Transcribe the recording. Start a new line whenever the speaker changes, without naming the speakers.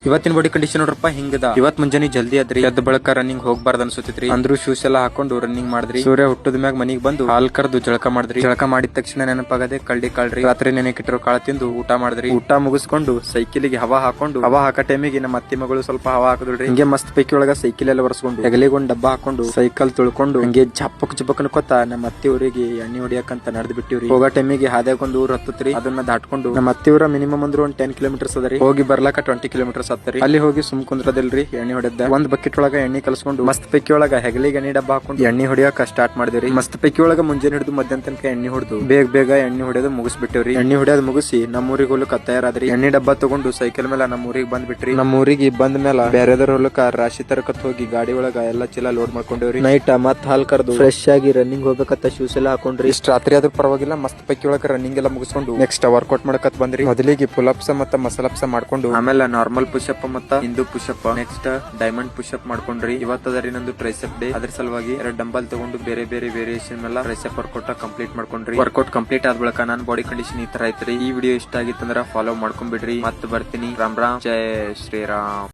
ಇವತ್ತಿನ body condition ನೋಡ್ರಪ್ಪ ಹಿಂಗದ. ಇವತ್ ಮುಂಜಾನೆ ಜಲ್ದಿ ಅದ್ರಿ, ಎದ್ದ ಬಳಕ ರನ್ನಿಂಗ್ ಹೋಗ್ಬಾರ್ದು ಅನ್ಸುತ್ತಿತ್ರಿ. ಅಂದ್ರೂ ಶೂಸ್ ಎಲ್ಲಾ ಹಾಕೊಂಡು ರನ್ನಿಂಗ್ ಮಾಡಿದ್ರಿ. ಸೂರ್ಯ ಹುಟ್ಟದ ಮ್ಯಾಗ ಮನಿಗ್ ಬಂದು ಹಾಲ್ ಕರ್ದು ಜಳಕ ಮಾಡಿದ್ರಿ. ಜಳಕ ಮಾಡಿದ ತಕ್ಷಣ ನೆನಪಾಗದೆ ಕಳ್ಳಿ ಕಾಳ್ರಿ. ರಾತ್ರಿ ನೆನೆಕಿಟ್ಟಿರೋ ಕಾಳ ತಿಂದು ಊಟ ಮಾಡಿದ್ರಿ. ಊಟ ಮುಗಿಸ್ಕೊಂಡು ಸೈಕಲಿಗೆ ಹವಾ ಹಾಕೊಂಡು, ಹವಾ ಹಾಕ ಟೈಮಿಗೆ ನಮ್ಮ ಅತ್ತಿ ಮಗಳು ಸ್ವಲ್ಪ ಹವಾ ಹಾಕದ್ರಿ. ಹಿಂಗೆ ಮಸ್ತ್ ಪೈಕಿ ಒಳಗ ಸೈಕಲ್ ಎಲ್ಲ ಒರೆಸ್ಕೊಂಡು ಹೆಗಲಿಗೊಂದ್ ಡಬ್ಬ ಹಾಕೊಂಡು ಸೈಕಲ್ ತುಳ್ಕೊಂಡು ಹಂಗೆ ಜಪ್ಪಕ್ ಜಪ್ಪಕ್ ಅನ್ಕೋತ ನಮ್ಮ ಅತ್ತಿ ಊರಿಗೆ ಎಣ್ಣೆ ಹೊಡಿಯಕಂತ ನಡೆದ್ ಬಿಟ್ಟಿವ್ರಿ. ಹೋಗೋ ಟೈಮಿಗೆ ಹಾದ್ಯಾಗ ಒಂದು ಊರ್ ಹತ್ತತ್ರಿ. ಅದನ್ನ ದಾಟ್ಕೊಂಡು ನಮ್ಮ ಅತ್ತಿ ಊರ ಮಿನಿಮಮ್ ಅಂದ್ರು ಒಂದ್ 10 ಕಿಲೋಮೀಟರ್ಸ್ ಅದರಿ. ಹೋಗಿ ಬರ್ಲಾಕ 20 ಕಿಲೋಮೀಟರ್ಸ್ ಹತ್ತರಿ. ಅಲ್ಲಿ ಹೋಗಿ ಸುಮ್ ಕುಂದ್ರದಿಲ್ರಿ, ಎಣ್ಣೆ ಹೊಡೆದ ಒಂದ್ ಬಕೆಟ್ ಒಳಗ ಎಣ್ಣೆ ಕಲ್ಸ್ಕೊಂಡು ಮಸ್ತ್ ಪೈಕಿ ಒಳಗ ಹೆಗಲಿಗೆ ಎಣ್ಣೆ ಡಬ್ಬ ಹಾಕೊಂಡು ಎಣ್ಣೆ ಹೊಡಿಯಕ ಸ್ಟಾರ್ಟ್ ಮಾಡಿದ್ರಿ. ಮಸ್ತ್ ಪೈಕಿ ಒಳಗ ಮುಂಜಾನೆ ಹಿಡಿದು ಮಧ್ಯಾಹ್ನ ತನಕ ಎಣ್ಣೆ ಹೊಡೆದು ಬೇಗ ಎಣ್ಣೆ ಹೊಡೆದು ಮುಗಿಸ್ಬಿಟ್ಟೇವ್ರಿ. ಎಣ್ಣೆ ಹೊಡೆಯೋದು ಮುಗಿಸಿ ನಮ್ಮ ಊರಿಗೆ ಹೋಗ್ಲಿಕ್ಕೆ ತಯಾರಾದ್ರಿ. ಎಣ್ಣೆ ಡಬ್ಬ ತಗೊಂಡು ಸೈಕಲ್ ಮೇಲೆ ನಮ್ಮ ಊರಿಗೆ ಬಂದ್ಬಿಟ್ರಿ. ನಮ್ಮ ಊರಿಗೆ ಬಂದ ಮೇಲೆ ಬೇರೆದರ ಹೊಲಕ್ಕ ರಾಶಿ ತರಕತ್ ಹೋಗಿ ಗಾಡಿ ಒಳಗ ಎಲ್ಲಾ ಚೀಲ ಲೋಡ್ ಮಾಡ್ಕೊಂಡೇವ್ರಿ. ನೈಟ್ ಮತ್ ಹಾಲ್ ಕರ್ದು ಫ್ರೆಶ್ ಆಗಿ ರನ್ನಿಂಗ್ ಹೋಗ್ಬೇಕಂತ ಶೂಸ್ ಎಲ್ಲ ಹಾಕೊಂಡ್ರಿ. ಇಷ್ಟ ರಾತ್ರಿ ಆದ್ರೂ ಪರವಾಗಿಲ್ಲ, ಮಸ್ತ್ ಪೈಕಿ ಒಳಗ ರನ್ನಿಂಗ್ ಎಲ್ಲ ಮುಗಿಸ್ಕೊಂಡು ನೆಕ್ಸ್ಟ್ ವರ್ಕೌಟ್ ಮಾಡಕತ್ ಬಂದ್ರಿ. ಮೊದಲಿಗೆ ಪುಲ್ಅಪ್ಸ್ ಮತ್ತ ಮಸಲಪ್ಸ್ ಮಾಡ್ಕೊಂಡು ಆಮೇಲೆ ನಾರ್ಮಲ್ ಪುಷಪ್ ಮತ್ತ Hindu push-up, next diamond push-up ಮಾಡ್ಕೊಂಡ್ರಿ. ಇವತ್ತದರಿ ನಂದು ಟ್ರೈಸೆಪ್ ಡೇ. ಅದ್ರ ಸಲುವಾಗಿ 2 ಡಂಬಲ್ ತಗೊಂಡು ಬೇರೆ ಬೇರೆ ವೇರಿಯೇಷನ್ ಮೇಲೆ ಟ್ರೈಸೆಪ್ ವರ್ಕೌಟ್ ಕಂಪ್ಲೀಟ್ ಮಾಡ್ಕೊಂಡ್ರಿ. ವರ್ಕೌಟ್ ಕಂಪ್ಲೀಟ್ ಆದ ಬಳಿಕ ನನ್ನ ಬಾಡಿ ಕಂಡೀಷನ್ ಈ ತರ ಐತ್ರಿ. ಈ ವಿಡಿಯೋ ಇಷ್ಟ ಆಗಿತ್ತಂದ್ರ ಫಾಲೋ ಮಾಡ್ಕೊಂಡ್ಬಿಡ್ರಿ. ಮತ್ತ ಬರ್ತೀನಿ. ರಾಮ್ ರಾಮ್, ಜೈ ಶ್ರೀರಾಮ್.